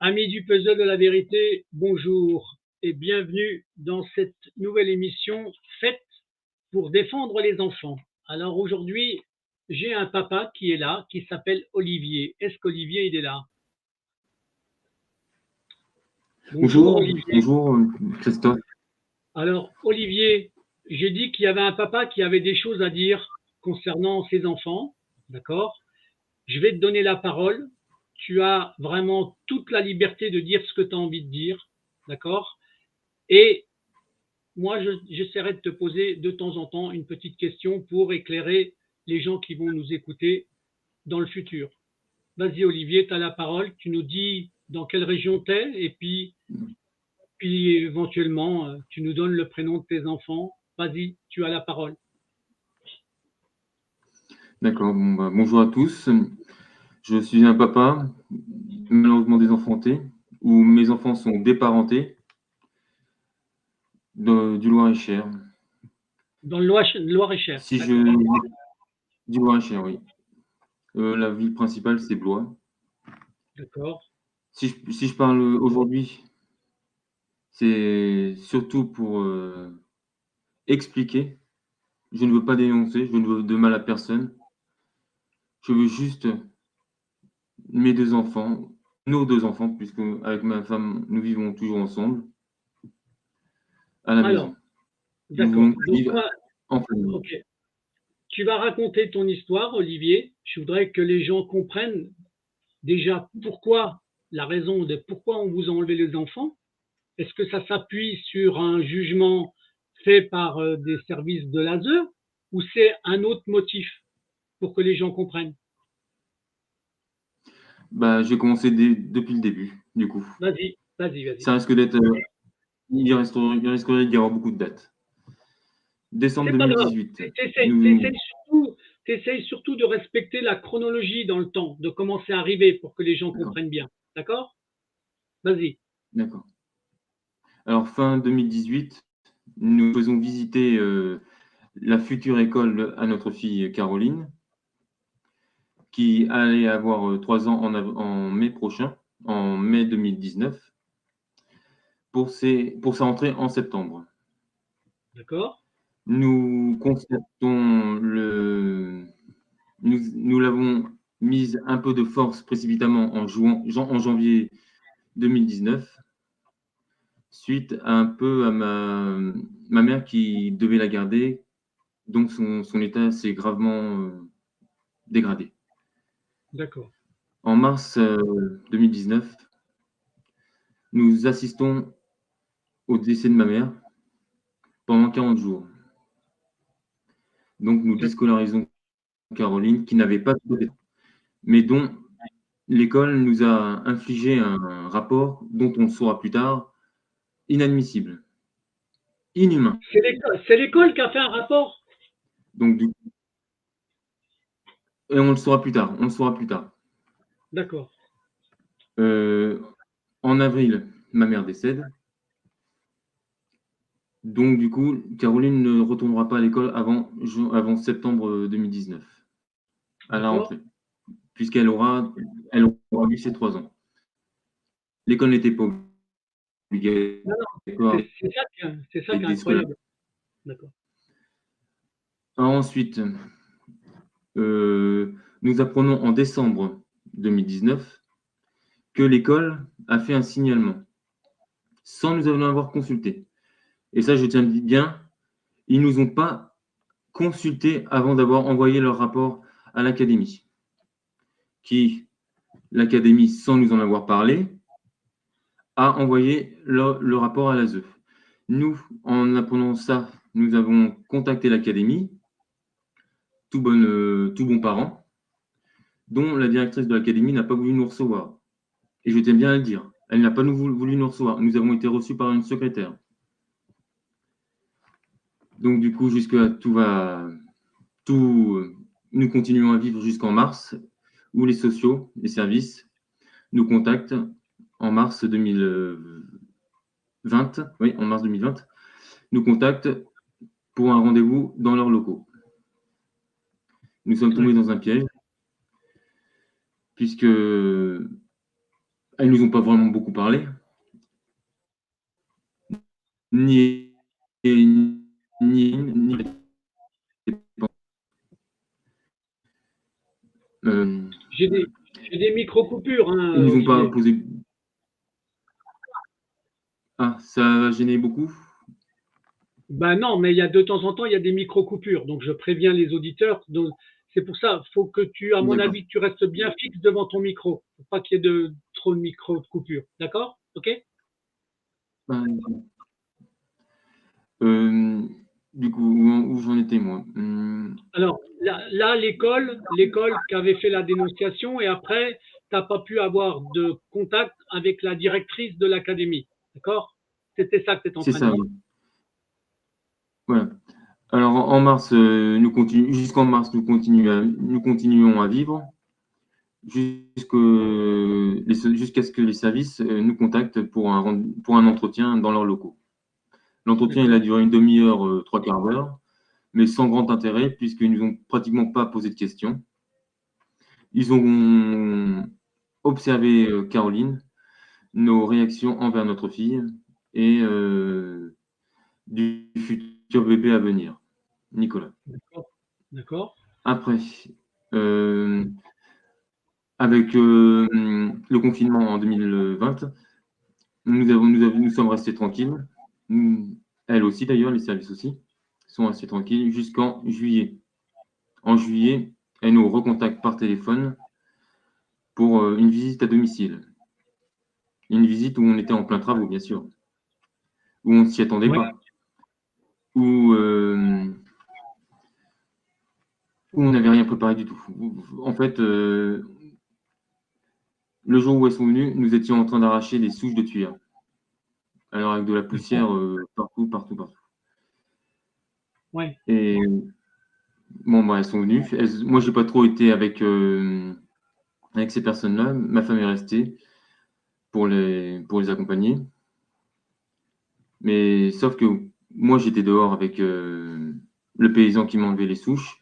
Amis du puzzle de la vérité, bonjour et bienvenue dans cette nouvelle émission faite pour défendre les enfants. Alors aujourd'hui, j'ai un papa qui est là, qui s'appelle Olivier. Est-ce qu'Olivier, il est là? Bonjour Bonjour, Olivier. bonjour Christophe. Alors Olivier, j'ai dit qu'il y avait un papa qui avait des choses à dire concernant ses enfants, d'accord? Je vais te donner la parole. Tu as vraiment toute la liberté de dire ce que tu as envie de dire, d'accord? Et moi, j'essaierai de te poser de temps en temps une petite question pour éclairer les gens qui vont nous écouter dans le futur. Vas-y Olivier, tu as la parole, tu nous dis dans quelle région tu es et puis éventuellement tu nous donnes le prénom de tes enfants. Vas-y, tu as la parole. D'accord, bonjour à tous. Je suis un papa, malheureusement désenfanté, où mes enfants sont déparentés du Loir-et-Cher. Dans le Loir-et-Cher, Si je d'accord. Du Loir-et-Cher, oui. La ville principale, c'est Blois. D'accord. Si je parle aujourd'hui, c'est surtout pour expliquer. Je ne veux pas dénoncer, je ne veux de mal à personne. Je veux juste mes deux enfants, nos deux enfants, puisque avec ma femme, nous vivons toujours ensemble, à la Alors, maison. Nous d'accord. voulons Donc vivre toi, en famille. ok. Tu vas raconter ton histoire, Olivier. Je voudrais que les gens comprennent déjà pourquoi, la raison de pourquoi on vous a enlevé les enfants. Est-ce que ça s'appuie sur un jugement fait par des services de l'ASE ou c'est un autre motif pour que les gens comprennent? Bah, j'ai commencé depuis le début, du coup. Vas-y, vas-y, vas-y. Ça risque d'être, il risquerait d'y avoir beaucoup de dates. Décembre C'est pas grave. 2018, T'essayes nous, surtout, surtout de respecter la chronologie dans le temps, de comment c'est arrivé pour que les gens d'accord, comprennent bien. D'accord? Vas-y. d'accord. Alors, fin 2018, nous faisons visiter la future école à notre fille Caroline, qui allait avoir 3 ans en mai prochain, en mai 2019, pour sa rentrée en septembre. D'accord? Nous constatons nous l'avons mise un peu de force précipitamment en janvier 2019, suite à un peu à ma mère qui devait la garder, donc son état s'est gravement dégradé. D'accord. En mars 2019, nous assistons au décès de ma mère pendant 40 jours. Donc nous déscolarisons Caroline, qui n'avait pas de mais dont l'école nous a infligé un rapport dont on saura plus tard, inadmissible, inhumain. C'est l'école qui a fait un rapport? Donc, et on le saura plus tard. On le saura plus tard. D'accord. Euh, En avril, ma mère décède. Donc, du coup, Caroline ne retournera pas à l'école avant septembre 2019, à la D'accord. rentrée, elle aura eu ses 3 ans. L'école n'était pas Non, non, obligatoire c'est ça qui est d'être scolaire. incroyable. D'accord. Ensuite, nous apprenons en décembre 2019 que l'école a fait un signalement sans nous en avoir consulté. Et ça, je tiens à dire bien, ils ne nous ont pas consultés avant d'avoir envoyé leur rapport à l'académie, qui, l'académie, sans nous en avoir parlé, a envoyé le rapport à l'ASE. Nous, en apprenant ça, nous avons contacté l'académie, tout bon parent, dont la directrice de l'académie n'a pas voulu nous recevoir. Et je tiens bien à le dire, elle n'a pas voulu nous recevoir. Nous avons été reçus par une secrétaire. Donc, du coup, nous continuons à vivre jusqu'en mars, où les sociaux, les services, nous contactent en mars 2020, oui, en mars 2020, nous contactent pour un rendez-vous dans leurs locaux. Nous sommes Ouais. tombés dans un piège, puisque Elles nous ont pas vraiment beaucoup parlé. Ni J'ai des micro-coupures, hein, ils nous ont pas Olivier. posé. Ah, ça va gêner beaucoup? Ben non, mais il y a de temps en temps, il y a des micro-coupures. Donc, je préviens les auditeurs. Donc, c'est pour ça, il faut que à mon D'accord. avis, tu restes bien fixe devant ton micro. Il ne faut pas qu'il y ait trop de micro-coupures. D'accord? OK? Euh, du coup, où j'en étais, moi? Alors, là l'école qui avait fait la dénonciation, et après, tu n'as pas pu avoir de contact avec la directrice de l'académie. D'accord? C'était ça que tu étais en C'est train de ça, dire. oui. Voilà. Alors, en mars, jusqu'en mars, nous continuons à vivre jusqu'à ce que les services nous contactent pour un entretien dans leurs locaux. L'entretien, il a D'accord. duré une demi-heure, trois quarts d'heure, mais sans grand intérêt, puisqu'ils nous ont pratiquement pas posé de questions. Ils ont observé, Caroline, nos réactions envers notre fille et du futur bébé à venir, Nicolas. D'accord. D'accord. Après, euh, avec le confinement en 2020, nous sommes restés tranquilles. Elle aussi, d'ailleurs, les services aussi, sont restés tranquilles jusqu'en juillet. En juillet, elle nous recontacte par téléphone pour une visite à domicile. Une visite où on était en plein travaux, bien sûr, où on ne s'y attendait Ouais. pas, où, où on n'avait rien préparé du tout. En fait, le jour où elles sont venues, nous étions en train d'arracher des souches de tuyaux. Alors avec de la D'accord. poussière partout, partout, partout. Ouais. Et bon, bah, elles sont venues. Moi, j'ai pas trop été avec ces personnes-là. Ma femme est restée pour les accompagner. Mais sauf que moi, j'étais dehors avec le paysan qui m'enlevait les souches.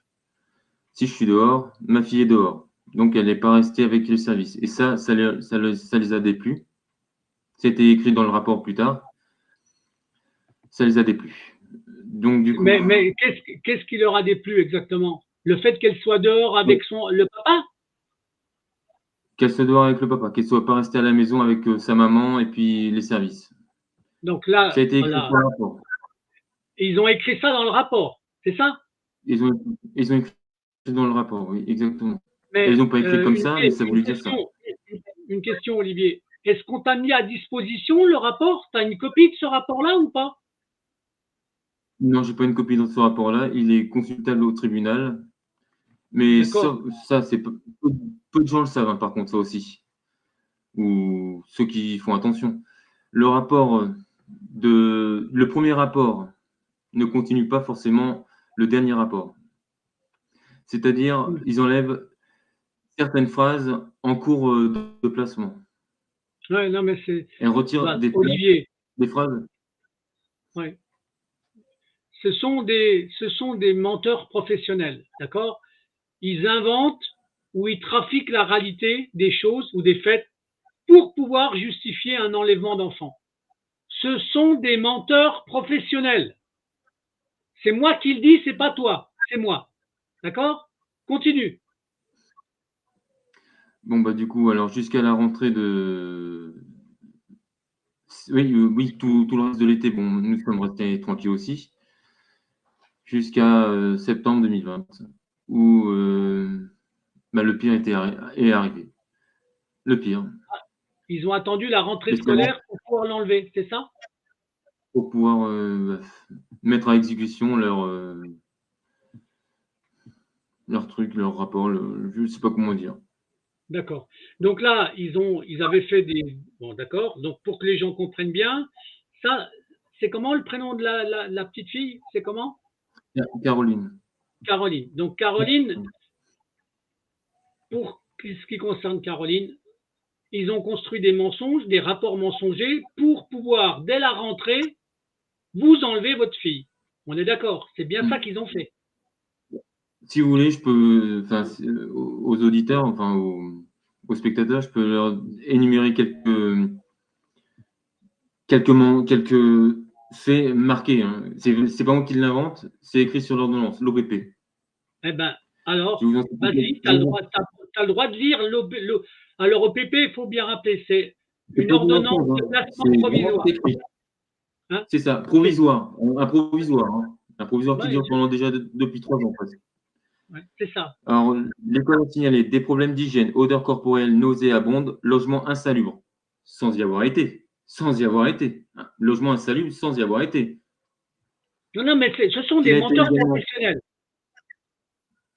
Si je suis dehors, ma fille est dehors. Donc, elle n'est pas restée avec le service. Et ça les a déplu. C'était écrit dans le rapport plus tard. Ça les a déplu. Donc, du coup, Mais qu'est-ce qui leur a déplu exactement? Le fait qu'elle soit dehors avec le papa? qu'elle soit dehors avec le papa, qu'elle soit pas restée à la maison avec sa maman et puis les services. Donc Ça a là, été écrit voilà, sur le rapport. ils ont écrit ça dans le rapport, c'est ça? Ils ont écrit dans le rapport, oui, exactement. Elles Mais n'ont pas écrit comme ça, mais ça voulait dire ça. une question, Olivier. Est-ce qu'on t'a mis à disposition le rapport? Tu as une copie de ce rapport-là ou pas? Non, j'ai pas une copie de ce rapport-là. Il est consultable au tribunal. Mais D'accord. ça c'est peu de gens le savent, hein, par contre, ça aussi. Ou ceux qui font attention. Le rapport le premier rapport ne continue pas forcément le dernier rapport. C'est-à-dire, ils enlèvent certaines phrases en cours de placement. Ouais, non, mais c'est. Elles retirent Voilà, Olivier, des phrases. ouais. Ce sont des menteurs professionnels, d'accord? Ils inventent ou ils trafiquent la réalité des choses ou des faits pour pouvoir justifier un enlèvement d'enfants. Ce sont des menteurs professionnels. C'est moi qui le dis, c'est pas toi, c'est moi. D'accord? Continue. Bon, bah, du coup, alors, jusqu'à la rentrée oui, tout le reste de l'été, bon, nous sommes restés tranquilles aussi, jusqu'à septembre 2020, où bah, le pire est arrivé. Le pire. Ils ont attendu la rentrée Spécialement scolaire pour pouvoir l'enlever, c'est ça? pour pouvoir mettre à exécution leur truc, leur rapport, je ne sais pas comment dire. D'accord. Donc là, ils avaient fait des. Bon, d'accord. Donc pour que les gens comprennent bien, ça, c'est comment le prénom de la petite fille? C'est comment? Caroline. Caroline. Donc Caroline, pour ce qui concerne Caroline, ils ont construit des mensonges, des rapports mensongers pour pouvoir, dès la rentrée, vous enlever votre fille. On est d'accord? C'est bien ça qu'ils ont fait. Si vous voulez, je peux, enfin, aux auditeurs, enfin, aux spectateurs, je peux leur énumérer quelques faits marqués. Hein. C'est pas moi qui l'invente, c'est écrit sur l'ordonnance, l'OPP. Eh ben, Je alors, vous en vas-y, tu as le droit de lire alors, au PP, il faut bien rappeler, c'est c'est une pas une ordonnance offense, de hein. placement C'est vraiment provisoire. écrit. Hein. C'est ça, provisoire. Un provisoire. Hein. Un provisoire qui Ouais, dure pendant déjà depuis 3 ans presque. ouais, c'est ça. Alors, l'école a signalé des problèmes d'hygiène, odeur corporelle nauséabonde, logement insalubre, sans y avoir été. Sans y avoir été. Hein. Logement insalubre sans y avoir été. Non, non, mais ce sont Qu'il des a été menteurs également, professionnels.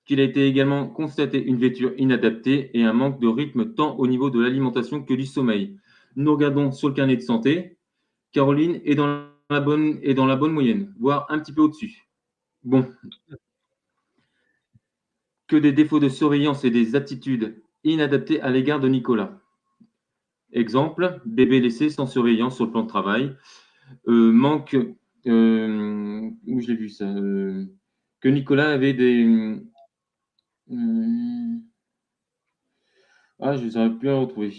qu'il a été également constaté une vêture inadaptée et un manque de rythme tant au niveau de l'alimentation que du sommeil. Nous regardons sur le carnet de santé. Caroline est dans la bonne moyenne, voire un petit peu au-dessus. Bon, que des défauts de surveillance et des attitudes inadaptées à l'égard de Nicolas. Exemple, bébé laissé sans surveillance sur le plan de travail. Manque, où je l'ai vu ça, que Nicolas avait des. Ah, je ne saurais plus la retrouver.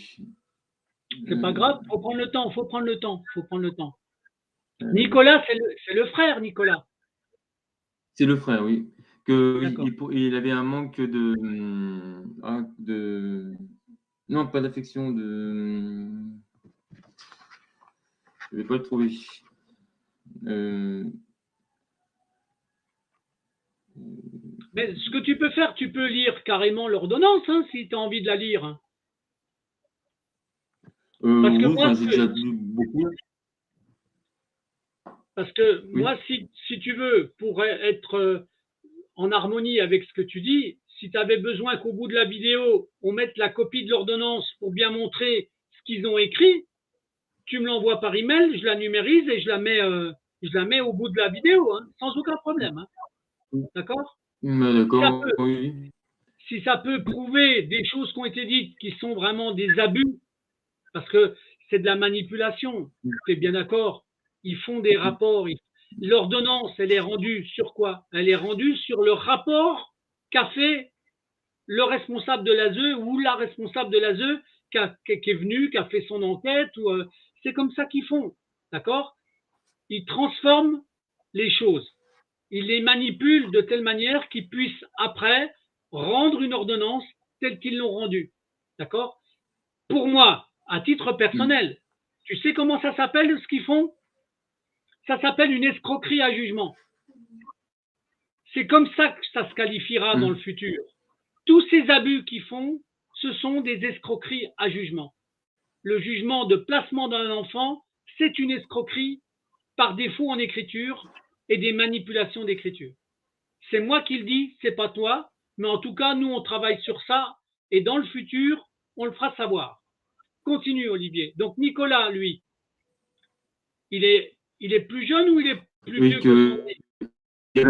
C'est pas grave, faut prendre le temps, faut prendre le temps, faut prendre le temps. Euh, Nicolas, c'est le frère, Nicolas. c'est le frère, oui. Que D'accord. il avait un manque non, pas d'affection, je ne vais pas le trouver. Euh, Mais ce que tu peux faire, tu peux lire carrément l'ordonnance, hein, si tu as envie de la lire. Hein. Parce que oui, moi, enfin, j'ai déjà lu beaucoup. Oui, si tu veux, pour être en harmonie avec ce que tu dis, si tu avais besoin qu'au bout de la vidéo, on mette la copie de l'ordonnance pour bien montrer ce qu'ils ont écrit, tu me l'envoies par email, je la numérise et je la mets au bout de la vidéo, hein, sans aucun problème. Hein. D'accord. Si ça d'accord, peut, oui. si ça peut prouver des choses qui ont été dites qui sont vraiment des abus, parce que c'est de la manipulation, tu es bien d'accord. Ils font des rapports. L'ordonnance, elle est rendue sur quoi? Elle est rendue sur le rapport qu'a fait le responsable de l'ASE ou la responsable de l'ASE qui est venue, qui a fait son enquête. C'est comme ça qu'ils font. D'accord? Ils transforment les choses. Ils les manipulent de telle manière qu'ils puissent après rendre une ordonnance telle qu'ils l'ont rendue. D'accord? Pour moi, à titre personnel, tu sais comment ça s'appelle ce qu'ils font? Ça s'appelle une escroquerie à jugement. C'est comme ça que ça se qualifiera dans le futur. Tous ces abus qu'ils font, ce sont des escroqueries à jugement. Le jugement de placement d'un enfant, c'est une escroquerie par défaut en écriture et des manipulations d'écriture. C'est moi qui le dis, c'est pas toi, mais en tout cas, nous, on travaille sur ça et dans le futur, on le fera savoir. Continue, Olivier. Donc, Nicolas, lui, il est plus jeune ou il est plus Oui, vieux que son que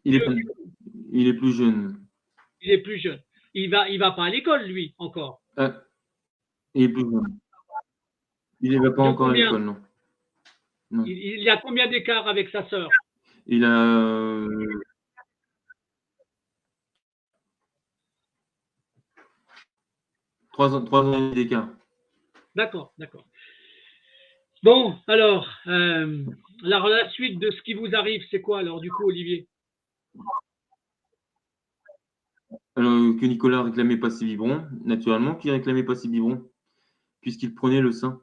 il est plus jeune. Il est plus jeune. Il va pas à l'école, lui, encore. Ah, il est plus jeune. Il ne va pas De encore à combien? l'école, non. Non. Il y a combien d'écart avec sa sœur? Il a 3 ans et demi d'écart. D'accord, d'accord. Bon, alors, la suite de ce qui vous arrive, c'est quoi alors, du coup, Olivier? Alors que Nicolas réclamait pas ses biberons, naturellement qu'il réclamait pas ses biberons, puisqu'il prenait le sein.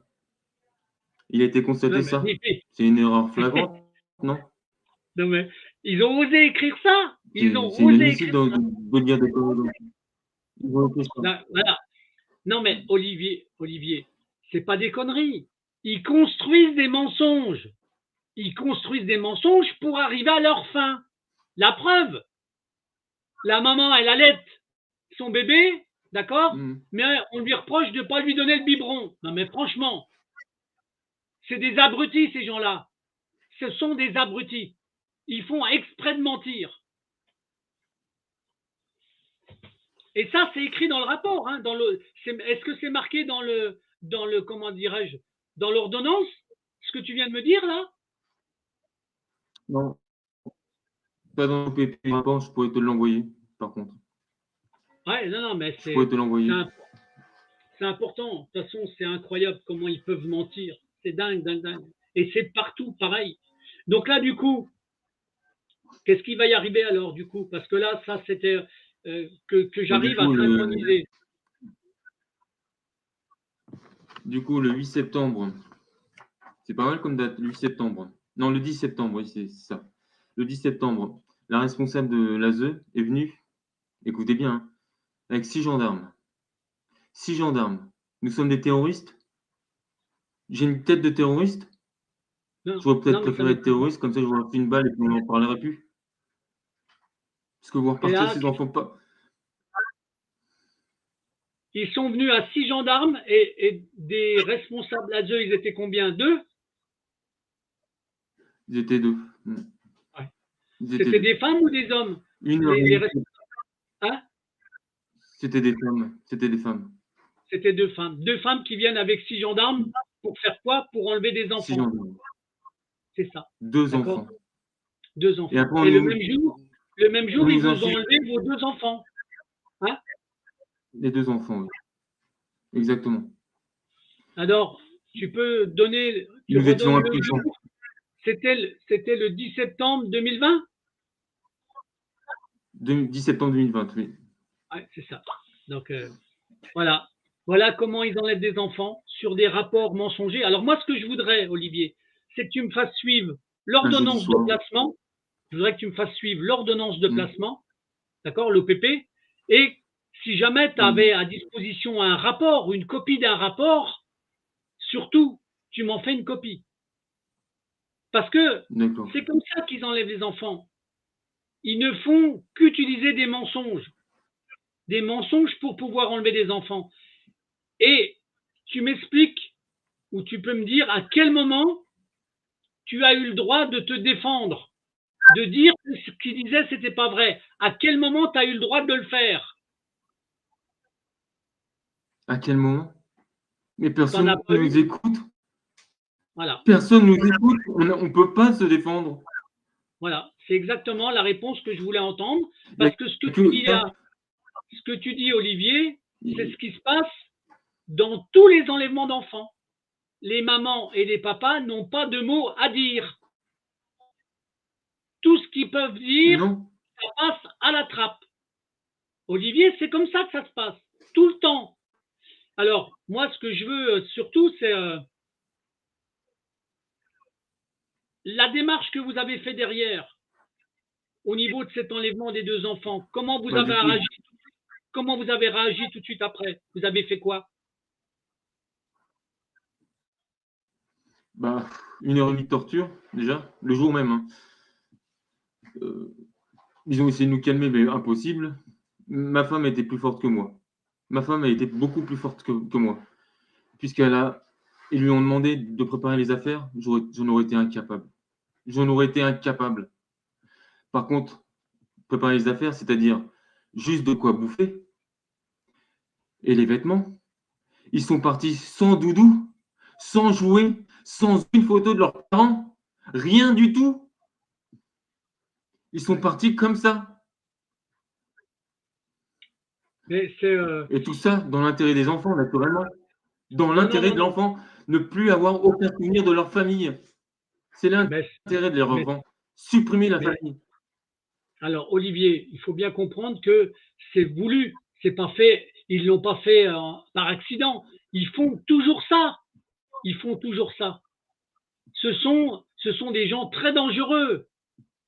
Il a été Non, constaté mais, ça. C'est une erreur flagrante, non? non, mais ils ont osé écrire ça. Ils ont C'est osé inadmissible écrire ça. de dire des conneries. Ils ont écrit ça. Non, voilà. Non, mais Olivier, c'est pas des conneries. Ils construisent des mensonges. Ils construisent des mensonges pour arriver à leur fin. La preuve, la maman, elle allait son bébé, d'accord? Mais on lui reproche de ne pas lui donner le biberon. Non, mais franchement, c'est des abrutis, ces gens-là. Ce sont des abrutis. Ils font exprès de mentir. Et ça, c'est écrit dans le rapport. Hein, est-ce que c'est marqué dans le comment dirais-je, dans l'ordonnance, ce que tu viens de me dire là? Non, pas dans le PP. Je pourrais te l'envoyer, par contre. Ouais, non, non, mais Je pourrais te l'envoyer. c'est important. De toute façon, c'est incroyable comment ils peuvent mentir. C'est dingue, dingue, dingue. Et c'est partout pareil. Donc là, du coup, qu'est-ce qui va y arriver alors, du coup? Parce que là, ça, c'était que Donc, j'arrive à synchroniser. du coup, le 8 septembre, c'est pas mal comme date, le 8 septembre. Non, le 10 septembre, oui, c'est ça. Le 10 septembre, la responsable de l'ASE est venue, écoutez bien, hein, avec 6 gendarmes. 6 gendarmes. Nous sommes des terroristes. J'ai une tête de terroriste. Non, J'aurais peut-être non, mais ça préféré être m'étonne pas. terroriste, comme ça je vous fait une balle et puis on n'en parlerait plus. Parce que vous Et repartez là, ces enfants pas. ils sont venus à 6 gendarmes et des responsables ASE, ils étaient combien? Deux? Ils étaient deux. Ouais. Ils étaient C'était deux. des femmes ou des hommes? Une Les heure. responsables, hein? C'était des femmes. C'était des femmes. C'était deux femmes. Deux femmes qui viennent avec 6 gendarmes pour faire quoi? Pour enlever des 6 enfants. gendarmes. C'est ça. 2 D'accord? enfants. Deux Et enfants. après, Et le même on jour, ils nous vous ont inflige enlevé vos deux enfants. Hein? les 2 enfants, oui. Exactement. Alors, tu Nous étions redonnes le impuissants. jour. C'était le 10 septembre 2020? 10 septembre 2020, oui. Ouais, c'est ça. Donc, voilà. Voilà comment ils enlèvent des enfants sur des rapports mensongers. Alors, moi, ce que je voudrais, Olivier, c'est que tu me fasses suivre Un jeudi l'ordonnance de soir. placement. Je voudrais que tu me fasses suivre l'ordonnance de Mm. placement, d'accord, l'OPP. Et si jamais tu avais à disposition un rapport, une copie d'un rapport, surtout, tu m'en fais une copie. Parce que D'accord. c'est comme ça qu'ils enlèvent les enfants. Ils ne font qu'utiliser des mensonges pour pouvoir enlever des enfants. Et tu m'expliques, ou tu peux me dire à quel moment tu as eu le droit de te défendre, de dire que ce qu'ils disaient, c'était pas vrai. À quel moment tu as eu le droit de le faire? À quel moment? Mais T'en as personne pas ne eu? nous écoute. Voilà. Personne ne nous écoute. On ne peut pas se défendre. Voilà. C'est exactement la réponse que je voulais entendre. Il y a Parce que ce que tu que dis ça. là, ce que tu dis, Olivier, c'est ce qui se passe dans tous les enlèvements d'enfants. Les mamans et les papas n'ont pas de mots à dire. Tout ce qu'ils peuvent dire, Non. ça passe à la trappe. Olivier, c'est comme ça que ça se passe, tout le temps. Alors, moi, ce que je veux surtout, c'est la démarche que vous avez fait derrière, au niveau de cet enlèvement des deux enfants. Comment vous Bah, avez du coup, réagi? Comment vous avez réagi tout de suite après? Vous avez fait quoi? bah, 1 heure et demie de torture, déjà, le jour même. Hein. Ils ont essayé de nous calmer, mais impossible. Ma femme était plus forte que moi. Ma femme a été beaucoup plus forte que moi. Ils lui ont demandé de préparer les affaires, j'en aurais été incapable. J'en aurais été incapable. Par contre, préparer les affaires, c'est-à-dire juste de quoi bouffer et les vêtements. Ils sont partis sans doudou, sans jouet, sans une photo de leurs parents, rien du tout. Ils sont partis comme ça. Mais c'est Et tout ça dans l'intérêt des enfants, naturellement. Dans non, non, l'intérêt non, de non. l'enfant, ne plus avoir aucun souvenir de leur famille. C'est Mais, l'intérêt de les mais, enfants. Supprimer la mais famille. alors, Olivier, il faut bien comprendre que c'est voulu, c'est pas fait. Ils l'ont pas fait par accident. Ils font toujours ça. Ils font toujours ça. Ce sont des gens très dangereux.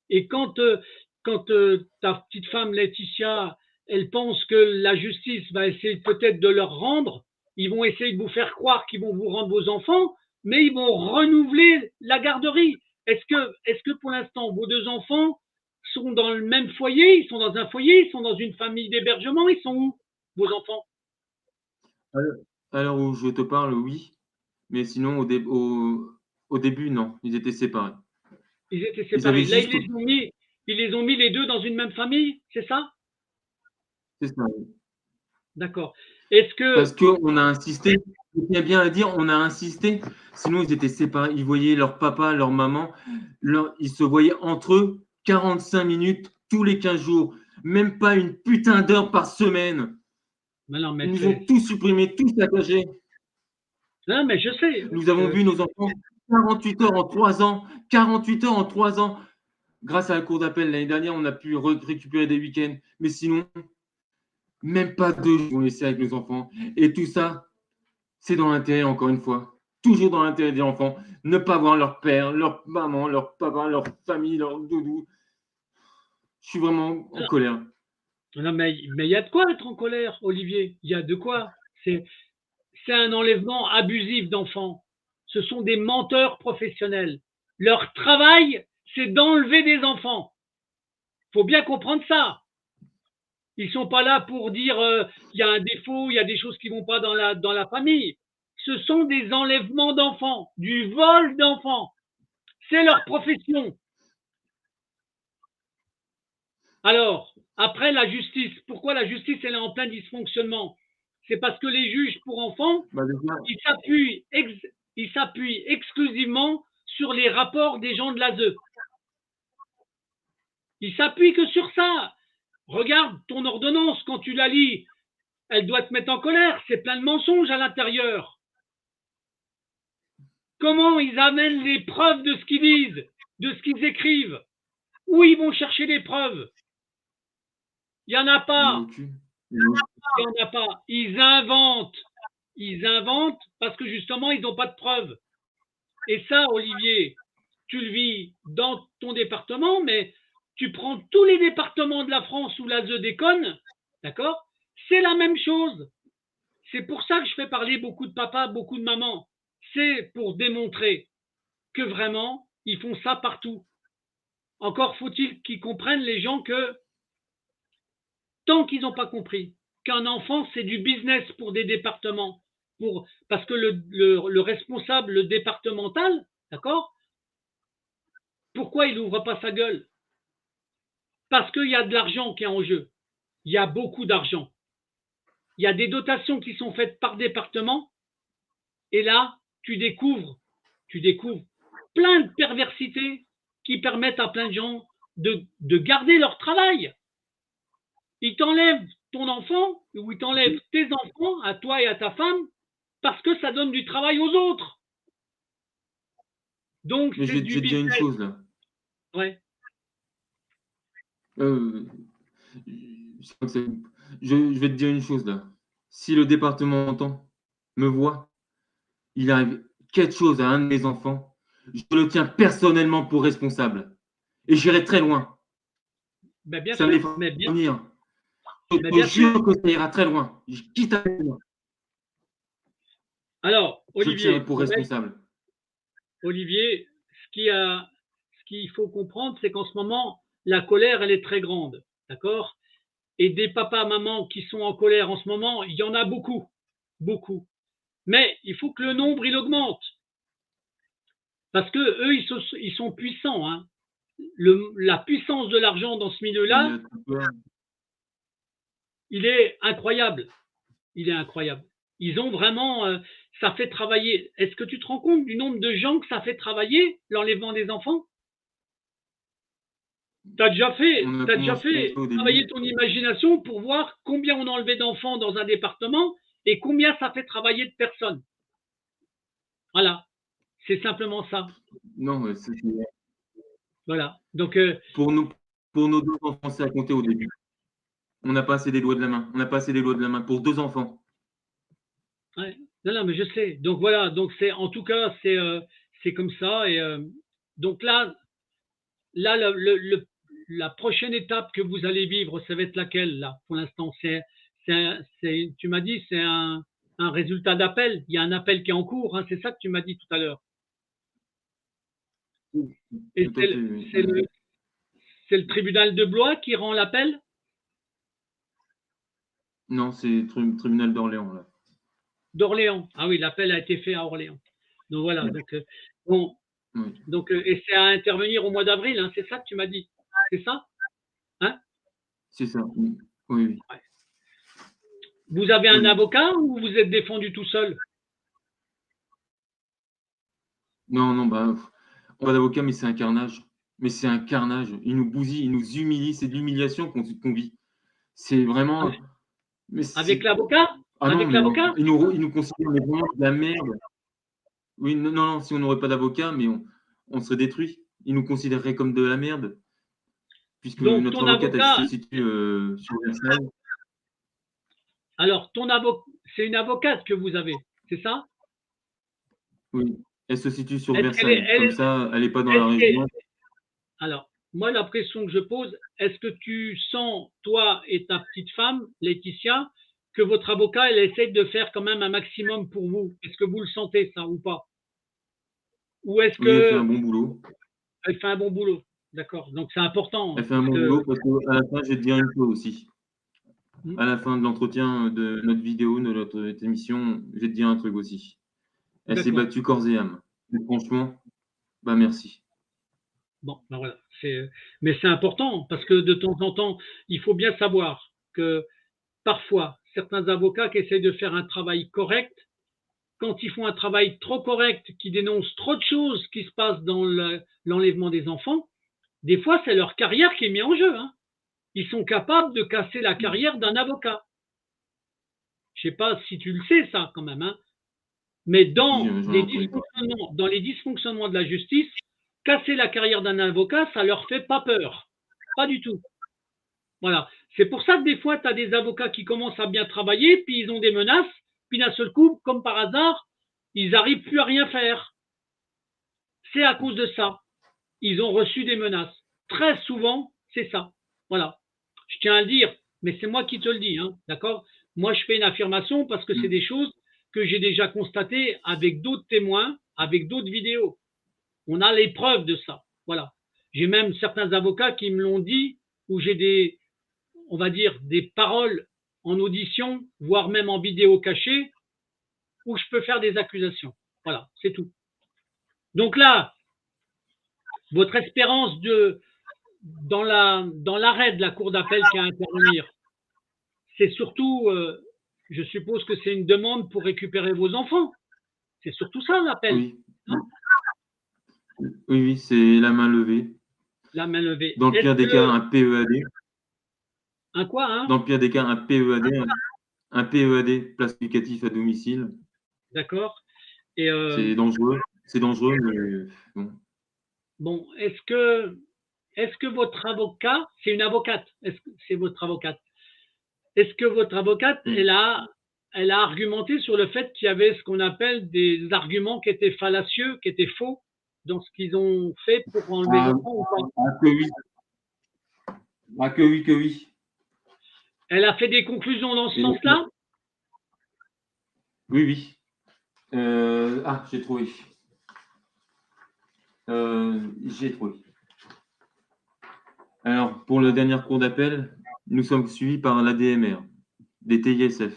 Et quand ta petite femme Laetitia, elle pense que la justice va essayer peut-être de leur rendre, ils vont essayer de vous faire croire qu'ils vont vous rendre vos enfants, mais ils vont renouveler la garderie. Est-ce que pour l'instant, vos deux enfants sont dans le même foyer? Ils sont dans un foyer? Ils sont dans une famille d'hébergement? Ils sont où, vos enfants? À l'heure où je te parle, oui. Mais sinon, au début, non. Ils étaient séparés. Ils étaient Ils avaient séparés. Là, juste. ils les ont mis les deux dans une même famille, c'est ça? C'est ça. D'accord. Est-ce Parce que qu'on a insisté. Il y a bien à dire, on a insisté. Sinon, ils étaient séparés. Ils voyaient leur papa, leur maman. Ils se voyaient entre eux 45 minutes tous les 15 jours. Même pas une putain d'heure par semaine. Non, mais Ils nous ont tout supprimé, tout saccagé. non, mais je sais. Nous avons vu nos enfants 48 heures en 3 ans. 48 heures en 3 ans. Grâce à la cour d'appel, l'année dernière, on a pu récupérer des week-ends. Mais sinon, même pas 2 jours on laissé avec nos enfants. Et tout ça, c'est dans l'intérêt, encore une fois. Toujours dans l'intérêt des enfants. Ne pas voir leur père, leur maman, leur papa, leur famille, leur doudou. Je suis vraiment en colère. Non, mais il y a de quoi être en colère, Olivier. Il y a de quoi. C'est un enlèvement abusif d'enfants. Ce sont des menteurs professionnels. Leur travail, c'est d'enlever des enfants. Faut bien comprendre ça. Ils sont pas là pour dire il y a un défaut, il y a des choses qui vont pas dans la famille. Ce sont des enlèvements d'enfants, du vol d'enfants. C'est leur profession. Alors, après la justice, pourquoi la justice elle est en plein dysfonctionnement? C'est parce que les juges pour enfants, ils s'appuient exclusivement sur les rapports des gens de l'ASE. Ils s'appuient que sur ça. Regarde ton ordonnance, quand tu la lis, elle doit te mettre en colère. C'est plein de mensonges à l'intérieur. Comment ils amènent les preuves de ce qu'ils disent, de ce qu'ils écrivent? Où ils vont chercher les preuves? Il n'y en a pas. Il n'y en a pas. Ils inventent. Ils inventent parce que justement, ils n'ont pas de preuves. Et ça, Olivier, tu le vis dans ton département, mais tu prends tous les départements de la France où l'ASE déconne, d'accord? C'est la même chose. C'est pour ça que je fais parler beaucoup de papas, beaucoup de mamans. C'est pour démontrer que vraiment, ils font ça partout. Encore faut-il qu'ils comprennent, les gens, que tant qu'ils n'ont pas compris qu'un enfant, c'est du business pour des départements, parce que le responsable, le départemental, d'accord, pourquoi il n'ouvre pas sa gueule? Parce qu'il y a de l'argent qui est en jeu. Il y a beaucoup d'argent. Il y a des dotations qui sont faites par département, et là, tu découvres plein de perversités qui permettent à plein de gens de garder leur travail. Ils t'enlèvent ton enfant, ou ils t'enlèvent tes enfants, à toi et à ta femme, parce que ça donne du travail aux autres. Donc, mais je vais te dire une chose là. Ouais. Je vais te dire une chose là. Si le département entend, me voit, il arrive quelque chose à un de mes enfants, je le tiens personnellement pour responsable. Et j'irai très loin. Ben bien ça sûr, me les mais bien, venir. Je mais te bien jure sûr. que ça ira très loin. Quitte à Alors, je le tiendrai Olivier, pour responsable. Olivier, ce qu'il faut comprendre, c'est qu'en ce moment, la colère, elle est très grande. D'accord? Et des papas, mamans qui sont en colère en ce moment, il y en a beaucoup. Beaucoup. Mais il faut que le nombre, il augmente. Parce que eux, ils sont puissants. Hein. La puissance de l'argent dans ce milieu-là, il est incroyable. Il est incroyable. Ils ont vraiment, ça fait travailler. Est-ce que tu te rends compte du nombre de gens que ça fait travailler, l'enlèvement des enfants? Tu as déjà fait travailler ton imagination pour voir combien on a enlevé d'enfants dans un département et combien ça fait travailler de personnes. Voilà. C'est simplement ça. Non, mais c'est. Voilà. Donc, pour nos 2 enfants, c'est à compter au début. On n'a pas assez des doigts de la main. On n'a pas assez des doigts de la main pour 2 enfants. Ouais. Non, mais je sais. Donc voilà. Donc c'est, en tout cas, c'est comme ça. Et donc là, la prochaine étape que vous allez vivre, ça va être laquelle là? Pour l'instant, tu m'as dit, c'est un résultat d'appel. Il y a un appel qui est en cours. Hein, c'est ça que tu m'as dit tout à l'heure. Et c'est le tribunal de Blois qui rend l'appel? Non, c'est le tribunal d'Orléans là. D'Orléans. Ah oui, l'appel a été fait à Orléans. Donc voilà. Ouais. Donc bon. Oui. Donc et c'est à intervenir au mois d'avril. Hein, c'est ça que tu m'as dit. C'est ça? Hein? C'est ça. Oui. Oui. Ouais. Vous avez un avocat ou vous êtes défendu tout seul? Non, bah, on va d'avocat, mais c'est un carnage. Mais c'est un carnage. Ils nous bousillent, ils nous humilient. C'est de l'humiliation qu'on vit. C'est vraiment. Mais Avec l'avocat? Ah non, Avec mais l'avocat? ils nous considèrent mais vraiment de la merde. Oui, non, non, non, si on n'aurait pas d'avocat, mais on serait détruit. Ils nous considéreraient comme de la merde, puisque Donc, notre ton avocate, elle se avocat, situe sur Versailles. alors, c'est une avocate que vous avez, c'est ça? Oui, elle se situe sur Est-ce qu'elle est, Versailles. Comme ça, elle n'est pas dans la est-ce région. qu'elle- alors, moi, la question que je pose, est-ce que tu sens, toi et ta petite femme, Laetitia, que votre avocat, elle essaie de faire quand même un maximum pour vous? Est-ce que vous le sentez, ça, ou pas? Ou est-ce Oui, elle fait un que bon boulot. elle fait un bon boulot? D'accord. Donc, c'est important, Elle fait un parce bon que, boulot parce qu'à la fin, je vais te dire une chose aussi. hmm, À la fin de l'entretien de notre vidéo, de notre émission, je vais te dire un truc aussi. Elle s'est d'accord. battue corps et âme. Et franchement, bah merci. Bon, ben voilà. Mais c'est important, parce que de temps en temps, il faut bien savoir que parfois, certains avocats qui essayent de faire un travail correct, quand ils font un travail trop correct, qui dénonce trop de choses qui se passent dans l'enlèvement des enfants, des fois, c'est leur carrière qui est mise en jeu, hein. Ils sont capables de casser la carrière d'un avocat. Je ne sais pas si tu le sais, ça, quand même, hein. Mais Si, j'en ai entendu parler. dans les dysfonctionnements de la justice, casser la carrière d'un avocat, ça leur fait pas peur. Pas du tout. Voilà. C'est pour ça que des fois, tu as des avocats qui commencent à bien travailler, puis ils ont des menaces, puis d'un seul coup, comme par hasard, ils n'arrivent plus à rien faire. C'est à cause de ça. Ils ont reçu des menaces. Très souvent, c'est ça. Voilà. Je tiens à le dire, mais c'est moi qui te le dis, hein, d'accord? Moi, je fais une affirmation parce que c'est des choses que j'ai déjà constatées avec d'autres témoins, avec d'autres vidéos. On a les preuves de ça. Voilà. J'ai même certains avocats qui me l'ont dit, où j'ai on va dire, des paroles en audition, voire même en vidéo cachée, où je peux faire des accusations. Voilà, c'est tout. Donc là, votre espérance dans l'arrêt de la cour d'appel qui a à intervenir, c'est surtout, je suppose que c'est une demande pour récupérer vos enfants. C'est surtout ça l'appel, Oui, hein, oui, oui, c'est la main levée. la main levée. Dans le Est-ce pire des cas, que, un PEAD. un quoi, hein? Dans le pire des cas, un PEAD, un PEAD, place éducatif à domicile. D'accord. Et C'est dangereux. C'est dangereux, mais bon. bon, est-ce que votre avocat, c'est une avocate, est-ce que c'est votre avocate? Est-ce que votre avocate, elle a argumenté sur le fait qu'il y avait ce qu'on appelle des arguments qui étaient fallacieux, qui étaient faux dans ce qu'ils ont fait pour enlever Ah, l'enfant ou pas? ah, que oui. Ah, que oui, que oui. Elle a fait des conclusions dans ce Et- sens-là? oui, oui. J'ai trouvé. J'ai trouvé. Alors, pour la dernière cour d'appel, nous sommes suivis par l'ADMR, des TISF. C'est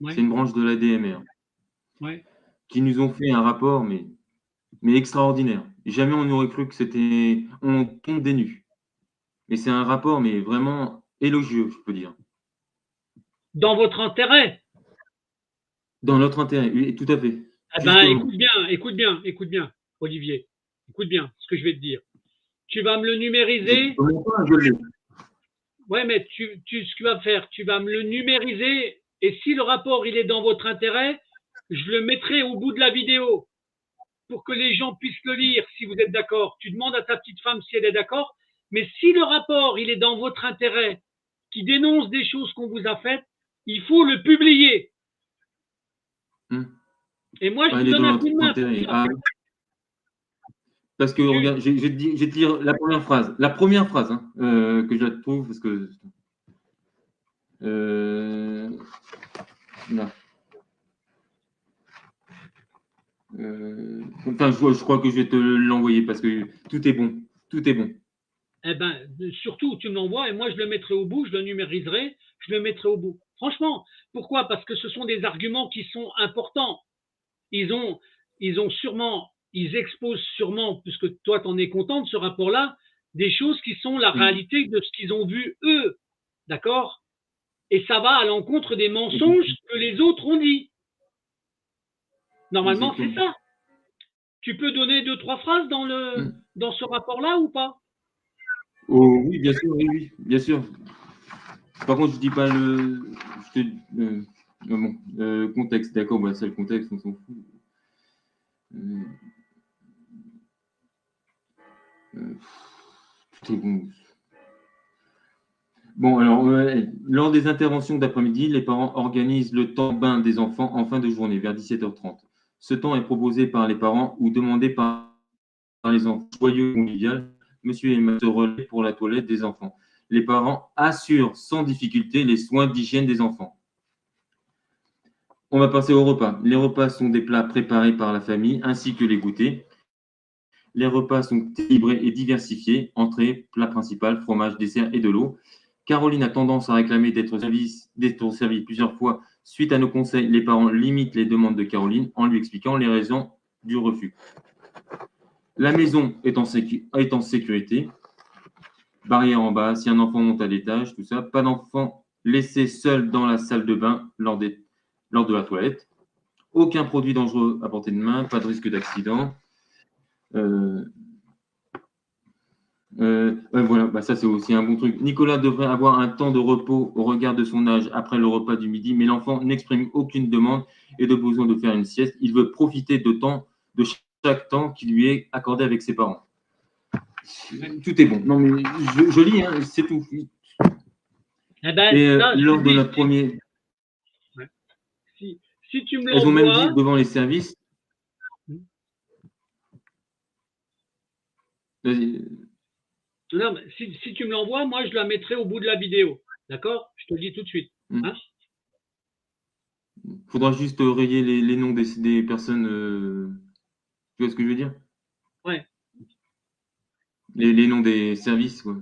Oui, une branche de l'ADMR, oui. qui nous ont fait un rapport, mais extraordinaire. Jamais on n'aurait cru que c'était. On tombe des nues. Mais c'est un rapport, mais vraiment élogieux, je peux dire. Dans votre intérêt? Dans notre intérêt, oui, tout à fait. Eh ben, Justement. écoute bien, Olivier. Écoute bien ce que je vais te dire. Tu vas me le Je numériser. connais pas un jeu. Ouais, mais ce que tu vas faire, tu vas me le numériser. Et si le rapport il est dans votre intérêt, je le mettrai au bout de la vidéo pour que les gens puissent le lire si vous êtes d'accord. Tu demandes à ta petite femme si elle est d'accord. Mais si le rapport il est dans votre intérêt, qui dénonce des choses qu'on vous a faites, il faut le publier. Et moi, je Ah, vous il est donne dans un coup notre de main pour intérêt. ça. Ah, parce que, Tu, regarde, je vais te lire la première phrase. La première phrase, hein, que je la trouve, parce que. Là. Enfin, je crois que je vais te l'envoyer parce que tout est bon. Tout est bon. eh ben, surtout, tu me l'envoies et moi, je le mettrai au bout, je le numériserai, je le mettrai au bout. Franchement, pourquoi? Parce que ce sont des arguments qui sont importants. Ils ont, ils exposent sûrement, puisque toi, tu en es content de ce rapport-là, des choses qui sont la Oui. réalité de ce qu'ils ont vu eux. D'accord? Et ça va à l'encontre des mensonges que les autres ont dit. Normalement, c'est Exactement. ça. Tu peux donner deux, trois phrases dans le, dans ce rapport-là ou pas? Oh, oui, bien sûr, oui, oui, bien sûr. Par contre, je dis pas contexte, d'accord, bah, c'est le contexte, on s'en fout. Euh, tout est bon. Bon, alors, lors des interventions d'après-midi, les parents organisent le temps bain des enfants en fin de journée, vers 17h30. Ce temps est proposé par les parents ou demandé par les enfants. Joyeux convivial, monsieur et madame se relaient pour la toilette des enfants. Les parents assurent sans difficulté les soins d'hygiène des enfants. On va passer au repas. Les repas sont des plats préparés par la famille ainsi que les goûters. Les repas sont équilibrés et diversifiés, entrée, plat principal, fromage, dessert et de l'eau. Caroline a tendance à réclamer d'être servie plusieurs fois. Suite à nos conseils, les parents limitent les demandes de Caroline en lui expliquant les raisons du refus. La maison est en sécurité. Barrière en bas, si un enfant monte à l'étage, tout ça. Pas d'enfant laissé seul dans la salle de bain lors de la toilette. Aucun produit dangereux à portée de main, pas de risque d'accident. Voilà, bah ça c'est aussi un bon truc. Nicolas devrait avoir un temps de repos au regard de son âge après le repas du midi, mais l'enfant n'exprime aucune demande et de besoin de faire une sieste. Il veut profiter de chaque temps qui lui est accordé avec ses parents. Tout est bon. Non mais je lis, hein, c'est tout. Eh ben, Et ça, je lors te de dis, notre premier, si tu me elles ont même dit l'envoies, devant les services. Vas-y. non, mais si tu me l'envoies, moi, je la mettrai au bout de la vidéo. D'accord? Je te le dis tout de suite. Hein? Faudra juste rayer les noms des personnes. Tu vois ce que je veux dire? Ouais. Les noms des services, quoi.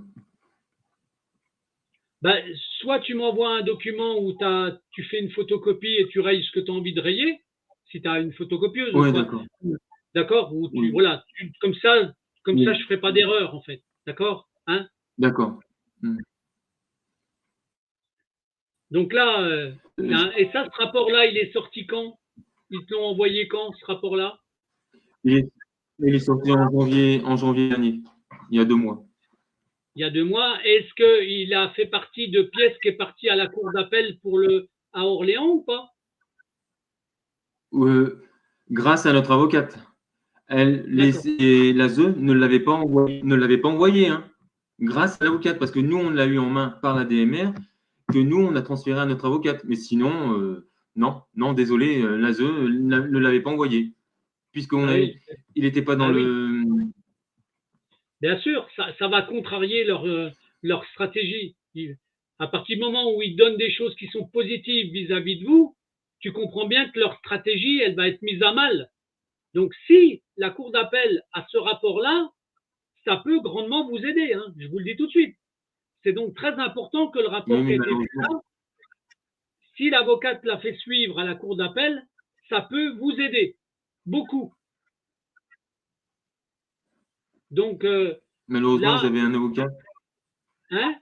Ben, soit tu m'envoies un document où tu fais une photocopie et tu rayes ce que tu as envie de rayer, si tu as une photocopieuse ou Ouais, quoi. d'accord. D'accord? Ou Oui. voilà, comme ça, Oui. je ne ferai pas d'erreur, en fait. D'accord? Hein? D'accord. Donc là, et ça, ce rapport-là, il est sorti quand? Ils te l'ont envoyé quand, ce rapport-là? Il est sorti en janvier dernier, il y a 2 mois. Il y a 2 mois. Est-ce qu'il a fait partie de pièces qui est partie à la cour d'appel à Orléans ou pas? Grâce à notre avocate. D'accord. L'ASE ne l'avait pas envoyé, hein, grâce à l'avocate, parce que nous, on l'a eu en main par la DMR, que nous, on a transféré à notre avocate. Mais sinon, non, désolé, l'ASE ne l'avait pas envoyé, Ah oui. il n'était pas dans Ah oui. le. Bien sûr, ça va contrarier leur stratégie. À partir du moment où ils donnent des choses qui sont positives vis-à-vis de vous, tu comprends bien que leur stratégie, elle va être mise à mal. Donc, si la Cour d'appel a ce rapport-là, ça peut grandement vous aider. Hein, je vous le dis tout de suite. C'est donc très important que le Oui, rapport qui mais a été fait malheureusement. là, si l'avocate l'a fait suivre à la Cour d'appel, ça peut vous aider. Beaucoup. Donc, Malheureusement, là, j'avais un avocat. hein,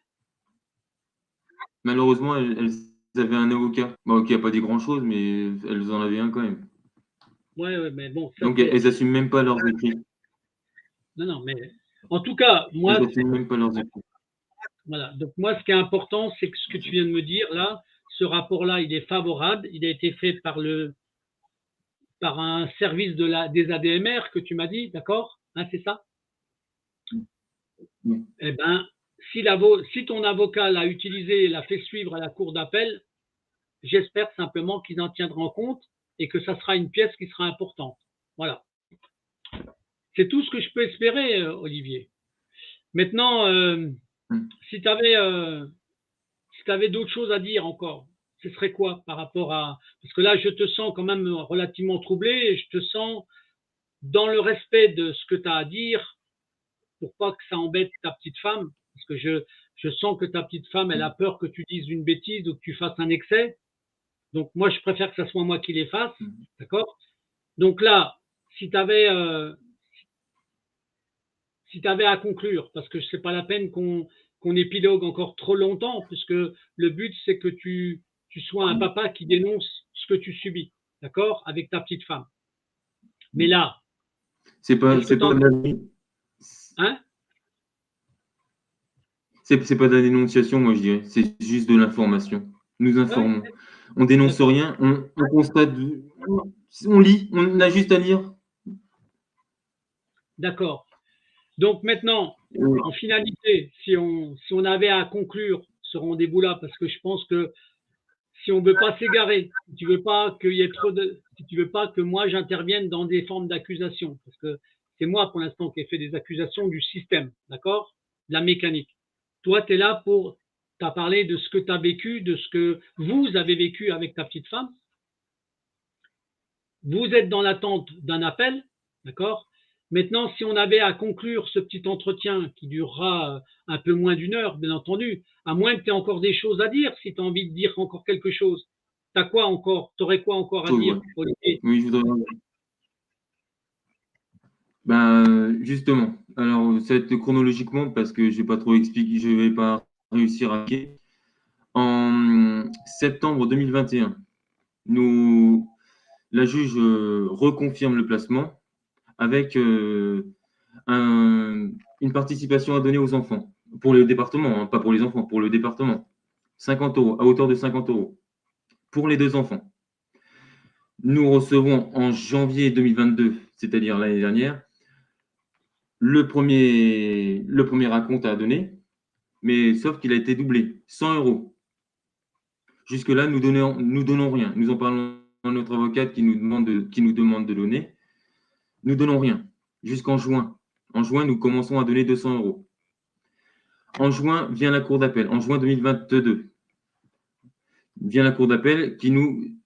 Malheureusement, elles avaient un avocat. Bon, qui n'a pas dit grand-chose, mais elles en avaient un quand même. ouais, mais bon, ça Donc, c'est. elles n'assument même pas leurs écrits. Non, mais en tout cas, Elles moi, n'assument même pas leurs écrits. voilà. Donc, moi, ce qui est important, c'est que ce que tu viens de me dire là, ce rapport-là, il est favorable. Il a été fait par un service des ADMR que tu m'as dit, d'accord? Hein, c'est ça? Oui. Eh bien, si ton avocat l'a utilisé et l'a fait suivre à la cour d'appel, j'espère simplement qu'ils en tiendront compte et que ça sera une pièce qui sera importante. Voilà. C'est tout ce que je peux espérer, Olivier. Maintenant, si tu avais d'autres choses à dire encore, ce serait quoi par rapport à. Parce que là, je te sens quand même relativement troublé et je te sens dans le respect de ce que tu as à dire pour pas que ça embête ta petite femme. Parce que je sens que ta petite femme, elle a peur que tu dises une bêtise ou que tu fasses un excès. Donc, moi, je préfère que ce soit moi qui les fasse. D'accord? Donc là, si tu avais. Si tu avais à conclure, parce que ce n'est pas la peine qu'on épilogue encore trop longtemps, puisque le but, c'est que tu sois un papa qui dénonce ce que tu subis, d'accord, avec ta petite femme. Mais là, C'est pas, qu'est-ce que c'est tu en pas de la vie. Hein? C'est pas de la dénonciation, moi je dirais. C'est juste de l'information. Nous Ouais, informons. On dénonce d'accord. rien, on constate, on lit, on a juste à lire. D'accord. Donc maintenant, Oui, en finalité, si on avait à conclure ce rendez-vous-là, parce que je pense que si on ne veut pas s'égarer, si tu veux pas qu'il y ait si tu veux pas que moi j'intervienne dans des formes d'accusation, parce que c'est moi pour l'instant qui ai fait des accusations du système, d'accord, de la mécanique. Toi, tu es là pour, t'as parlé de ce que tu as vécu, de ce que vous avez vécu avec ta petite femme. Vous êtes dans l'attente d'un appel, d'accord. Maintenant, si on avait à conclure ce petit entretien qui durera un peu moins d'une heure, bien entendu, à moins que tu aies encore des choses à dire, si tu as envie de dire encore quelque chose, t'as quoi encore, t'aurais quoi encore à chose, ouais. dire, Olivier? Oui, je voudrais. Ben, justement, alors ça va être chronologiquement parce que je vais pas trop expliquer, je vais pas réussir à expliquer. En septembre 2021, nous, la juge reconfirme le placement avec une participation à donner aux enfants, pour le département, hein, pas pour les enfants, pour le département. 50 euros, à hauteur de 50 euros, pour les deux enfants. Nous recevons en janvier 2022, c'est-à-dire l'année dernière, le premier acompte à donner, mais sauf qu'il a été doublé, 100 euros. Jusque-là, nous donnons rien. Nous en parlons à notre avocate qui nous demande de donner. Nous donnons rien. Jusqu'en juin. En juin, nous commençons à donner 200 euros. En juin, vient la cour d'appel. En juin 2022, vient la cour d'appel qui nous,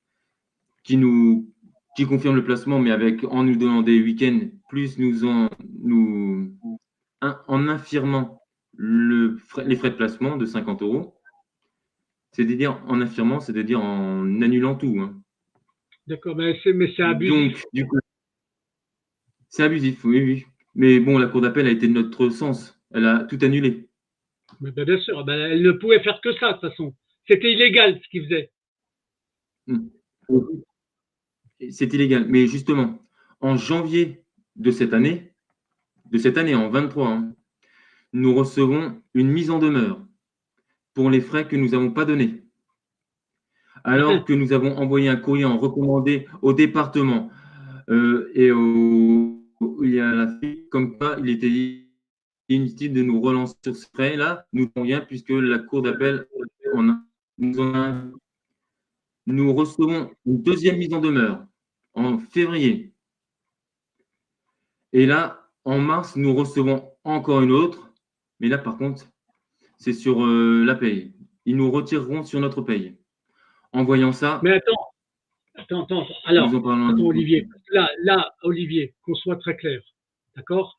qui confirme le placement, mais en nous donnant des week-ends, plus en infirmant les frais de placement de 50 euros. C'est-à-dire en affirmant, c'est-à-dire en annulant tout. Hein. D'accord, mais c'est abusif. Donc, du coup, c'est abusif, oui, oui. Mais bon, la cour d'appel a été de notre sens. Elle a tout annulé. Mais ben, bien sûr, ben, elle ne pouvait faire que ça, de toute façon. C'était illégal ce qu'il faisait. Hmm. C'est illégal. Mais justement, en janvier de cette année en 23, hein, nous recevons une mise en demeure pour les frais que nous n'avons pas donnés. Alors que nous avons envoyé un courrier en recommandé au département et il y a la fille, comme quoi il était inutile de nous relancer sur ce frais-là. Nous n'avons rien puisque la cour d'appel nous recevons une deuxième mise en demeure en février. Et là, en mars, nous recevons encore une autre. Mais là, par contre, c'est sur la paye. Ils nous retireront sur notre paye. En voyant ça, Mais attends. nous Alors, en parlons. attends, Olivier. Là, Olivier, qu'on soit très clair. D'accord?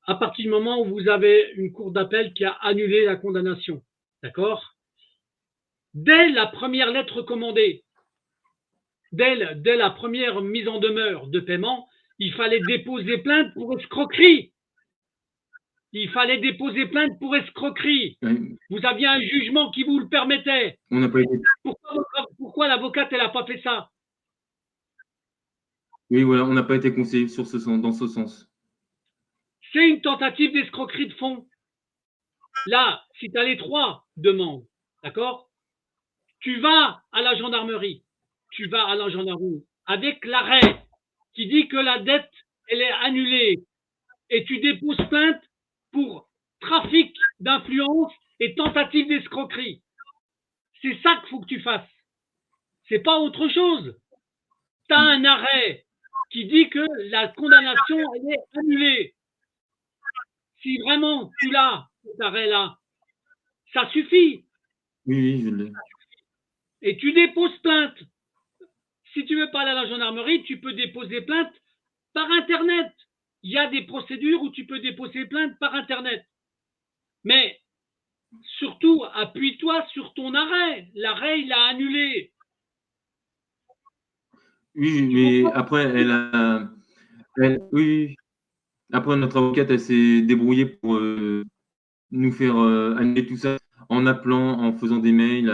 À partir du moment où vous avez une cour d'appel qui a annulé la condamnation, d'accord? Dès la première lettre recommandée, dès la première mise en demeure de paiement, il fallait déposer plainte pour escroquerie. Il fallait déposer plainte pour escroquerie. Oui, Vous aviez un jugement qui vous le permettait. on n'a pas été. Pourquoi l'avocate, elle n'a pas fait ça? Oui, voilà, on n'a pas été conseillé sur dans ce sens. C'est une tentative d'escroquerie de fonds. Là, si tu as les trois demandes, d'accord? Tu vas à la gendarmerie. Tu vas à la gendarmerie avec l'arrêt qui dit que la dette, elle est annulée. Et tu déposes plainte pour trafic d'influence et tentative d'escroquerie. C'est ça qu'il faut que tu fasses. C'est pas autre chose. Tu as un arrêt qui dit que la condamnation, elle est annulée. Si vraiment tu l'as, cet arrêt-là, ça suffit. Oui, oui, je l'ai. Et tu déposes plainte. Si tu veux pas aller à la gendarmerie, tu peux déposer plainte par Internet. Il y a des procédures où tu peux déposer plainte par Internet. Mais surtout, appuie-toi sur ton arrêt. L'arrêt, il a annulé. Oui, Tu mais comprends? après, oui, oui. Après, notre avocate, elle s'est débrouillée pour nous faire annuler tout ça en appelant, en faisant des mails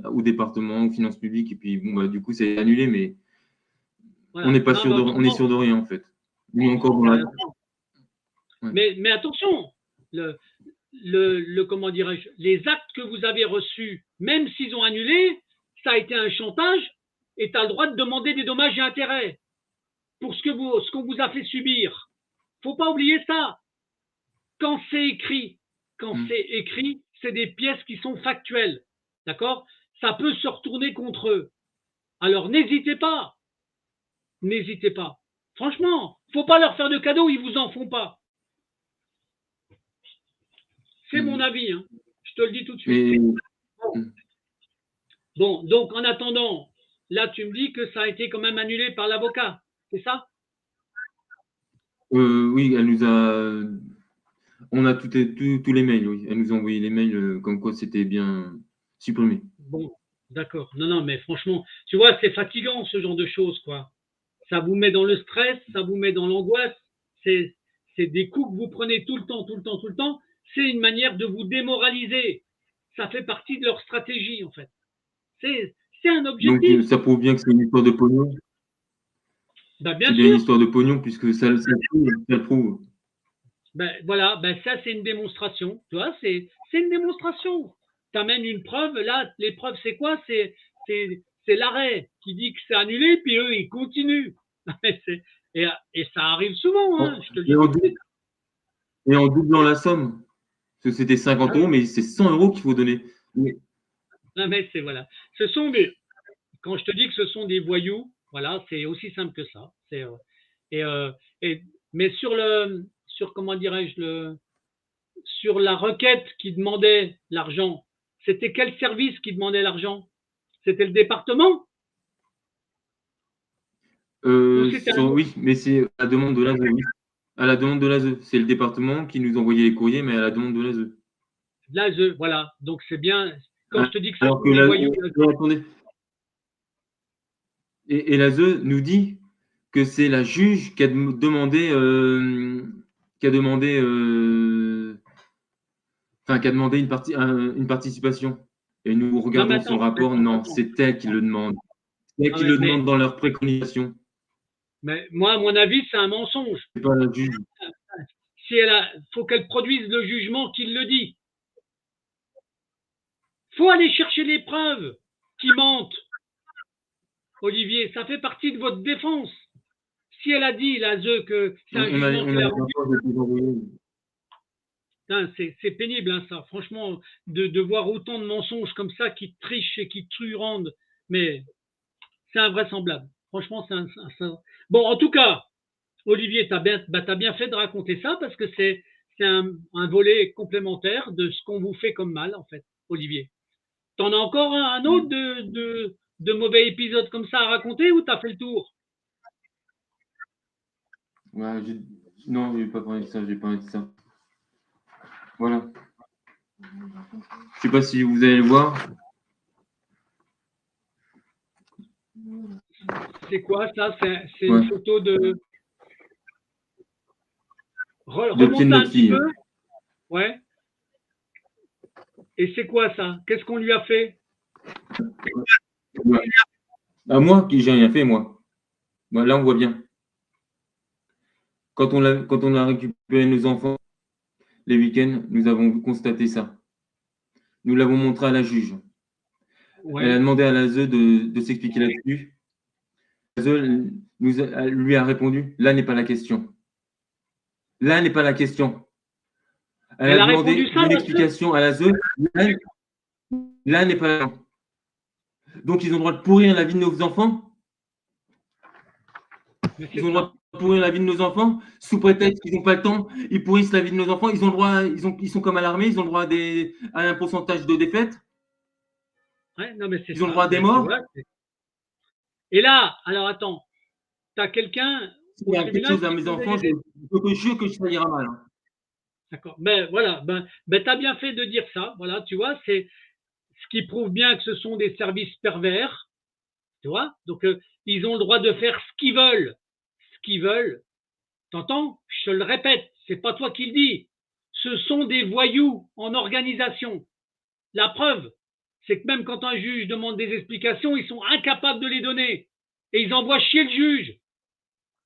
au département, aux finances publiques. Et puis, bon, bah, du coup, c'est annulé, mais on Voilà. n'est pas Non, sûr mais on est sûr de rien, en fait. Nous, encore dans la. Ouais. Mais attention, comment dirais-je, les actes que vous avez reçus, même s'ils ont annulé, ça a été un chantage et tu as le droit de demander des dommages et intérêts pour ce qu'on vous a fait subir. Faut pas oublier ça. Quand c'est écrit, c'est des pièces qui sont factuelles. D'accord? Ça peut se retourner contre eux. Alors n'hésitez pas. N'hésitez pas. Franchement, faut pas leur faire de cadeaux, ils vous en font pas. C'est mon avis, hein. Je te le dis tout de suite. Bon, donc en attendant, là tu me dis que ça a été quand même annulé par l'avocat, c'est ça? Oui, elle nous a. On a tous les mails, oui. Elle nous a envoyé les mails comme quoi c'était bien supprimé. Bon, d'accord. Non, non, mais franchement, tu vois, c'est fatigant ce genre de choses, quoi. Ça vous met dans le stress, ça vous met dans l'angoisse. C'est, c'est des coups que vous prenez tout le temps, tout le temps, tout le temps. C'est une manière de vous démoraliser. Ça fait partie de leur stratégie, en fait. C'est un Donc objectif. ça prouve bien que c'est une histoire de pognon. Ben, bien C'est bien une sûr. histoire de pognon puisque ça le prouve. Ben, voilà, ben, ça c'est une démonstration. Tu vois, c'est une démonstration. Tu amènes une preuve. Là, les preuves, c'est quoi? C'est l'arrêt qui dit que c'est annulé, puis eux, ils continuent. Et ça arrive souvent, hein, je te le dis tout de suite. Et en doublant la somme. Parce que c'était 50 Ah oui. euros, mais c'est 100 euros qu'il faut donner. Non, mais c'est voilà. Ce sont des. Quand je te dis que ce sont des voyous, voilà, c'est aussi simple que ça. Et, euh, et, mais sur comment dirais-je, sur la requête qui demandait l'argent, c'était quel service qui demandait l'argent? C'était le département? Ou c'était un autre? Oui, mais c'est à la demande de l'ASE. Oui. À la demande de l'ASE. C'est le département qui nous envoyait les courriers, mais à la demande de l'ASE. L'ASE, voilà. Donc c'est bien. Quand je te dis que ce Alors sont que des voyous. attendez. Et l'ASE nous dit que c'est la juge qui a demandé, une participation. Et nous Non, mais regardons son attends, rapport, non, c'est elle qui le demande. C'est elle non, qui le demande dans leur préconisation. mais moi, à mon avis, c'est un mensonge. C'est pas la juge. Si elle a, faut qu'elle produise le jugement qui le dit. Faut aller chercher les preuves qui mentent. Olivier, ça fait partie de votre défense. Si elle a dit, l'ASE, que c'est un jugement qu'elle a rendu, c'est pénible, hein, ça. Franchement, de voir autant de mensonges comme ça qui trichent et qui truandent. Mais c'est invraisemblable. Franchement, bon, en tout cas, Olivier, t'as bien fait de raconter ça parce que c'est un volet complémentaire de ce qu'on vous fait comme mal, en fait, Olivier. T'en as encore un autre de mauvais épisodes comme ça à raconter ou t'as fait le tour? Ouais, non, je n'ai pas parlé de ça, j'ai parlé de ça. Voilà. Je sais pas si vous allez le voir. C'est quoi ça? C'est une photo de. De pied de Remonte un notre petit fille. peu. Ouais. Et c'est quoi ça? Qu'est-ce qu'on lui a fait? Ouais. À moi, qui j'ai rien fait, moi. Là, on voit bien. Quand on a récupéré nos enfants les week-ends, nous avons constaté ça. Nous l'avons montré à la juge. Ouais. Elle a demandé à l'ASE de s'expliquer là-dessus. L'ASE lui a répondu, là n'est pas la question. Là n'est pas la question. Elle a demandé répondu ça, une explication à l'ASE. Là n'est pas la question. Donc ils ont le droit de pourrir la vie de nos enfants? Ils ont le droit de pourrir la vie de nos enfants sous prétexte qu'ils n'ont pas le temps. Ils pourrissent la vie de nos enfants. Ils ont le droit, ils sont comme à l'armée, ils ont le droit à un pourcentage de défaite. Ouais, non, mais ils ont le droit à des morts. Et là, alors attends, tu as quelqu'un au tribunal. Quelque chose à mes enfants, je peux jure que ça ira mal. D'accord. Ben voilà, tu as bien fait de dire ça. Voilà, tu vois, c'est ce qui prouve bien que ce sont des services pervers. Tu vois? Donc, ils ont le droit de faire ce qu'ils veulent. Ce qu'ils veulent. T'entends? Je te le répète, c'est pas toi qui le dis. Ce sont des voyous en organisation. La preuve, c'est que même quand un juge demande des explications, ils sont incapables de les donner. Et ils envoient chier le juge.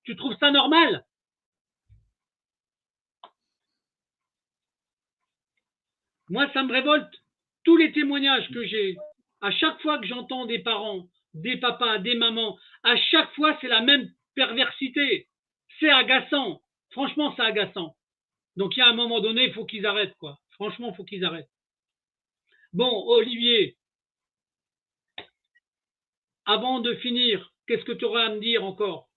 Tu trouves ça normal? Moi, ça me révolte. Tous les témoignages que j'ai, à chaque fois que j'entends des parents, des papas, des mamans, à chaque fois, c'est la même perversité. C'est agaçant. Franchement, c'est agaçant. Donc, il y a un moment donné, il faut qu'ils arrêtent, quoi. Franchement, il faut qu'ils arrêtent. Bon, Olivier, avant de finir, qu'est-ce que tu aurais à me dire encore?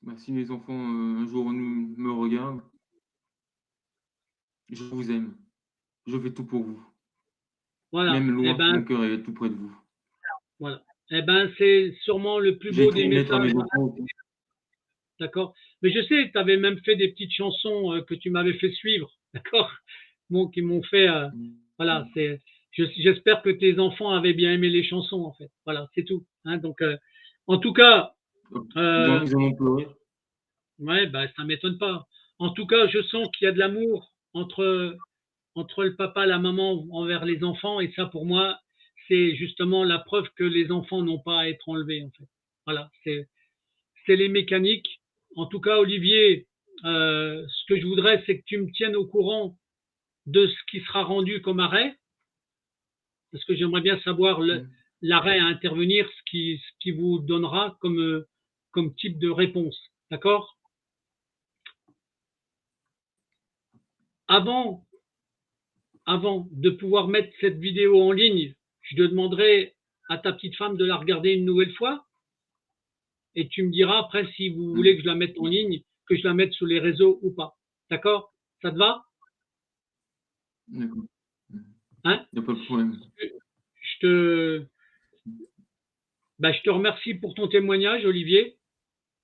Bah, si les enfants un jour me regardent, je vous aime. Je fais tout pour vous. Voilà. Même Eh loin, ben, mon cœur est tout près de vous. voilà. Eh ben, c'est sûrement le plus J'ai beau écrit des une lettre à messages. mes enfants. D'accord. Mais je sais, tu avais même fait des petites chansons que tu m'avais fait suivre. D'accord. Bon, qui m'ont fait. Voilà. J'espère que tes enfants avaient bien aimé les chansons, en fait. Voilà, c'est tout. Hein, donc, en tout cas, Ils en ont pleuré. ouais, bah, ça m'étonne pas. En tout cas, je sens qu'il y a de l'amour entre le papa et la maman envers les enfants. Et ça, pour moi, c'est justement la preuve que les enfants n'ont pas à être enlevés, en fait. Voilà, c'est les mécaniques. En tout cas, Olivier, ce que je voudrais, c'est que tu me tiennes au courant de ce qui sera rendu comme arrêt, parce que j'aimerais bien savoir l'arrêt à intervenir, ce qui vous donnera comme type de réponse. D'accord? Avant, avant de pouvoir mettre cette vidéo en ligne, je te demanderai à ta petite femme de la regarder une nouvelle fois et tu me diras après si vous voulez que je la mette en ligne, que je la mette sur les réseaux ou pas. D'accord? Ça te va? D'accord. Hein? Il n'y a pas de problème. Je te, je te remercie pour ton témoignage, Olivier,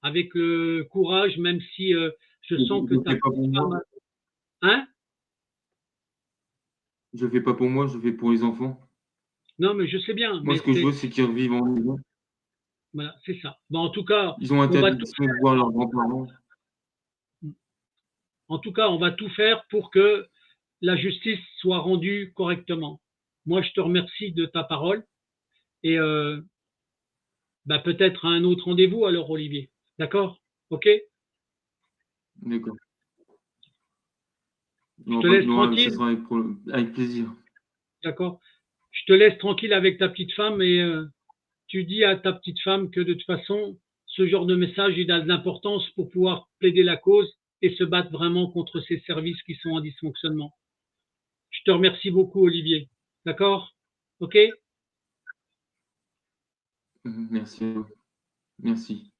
avec le courage, même si je sens que Je ne ta fais pas pour petite moi. femme. Hein? Je ne fais pas pour moi, je fais pour les enfants. Non, mais je sais bien, Moi, mais ce que je veux, c'est qu'ils revivent en maison. voilà, c'est ça. Bon, en tout cas, Ils ont on va tout interdiction de voir leurs grands-parents. En tout cas, on va tout faire pour que la justice soit rendue correctement. Moi, je te remercie de ta parole et peut-être à un autre rendez-vous alors, Olivier. D'accord? Ok? D'accord. Je te laisse Ça tranquille. sera avec plaisir. D'accord? Je te laisse tranquille avec ta petite femme et tu dis à ta petite femme que de toute façon, ce genre de message, il a de l'importance pour pouvoir plaider la cause et se battre vraiment contre ces services qui sont en dysfonctionnement. Je te remercie beaucoup, Olivier. D'accord? Ok? Merci. Merci.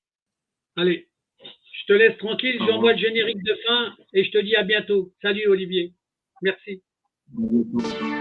Allez, je te laisse tranquille, Au j'envoie revoir. le générique de fin et je te dis à bientôt. Salut, Olivier. Merci. À bientôt.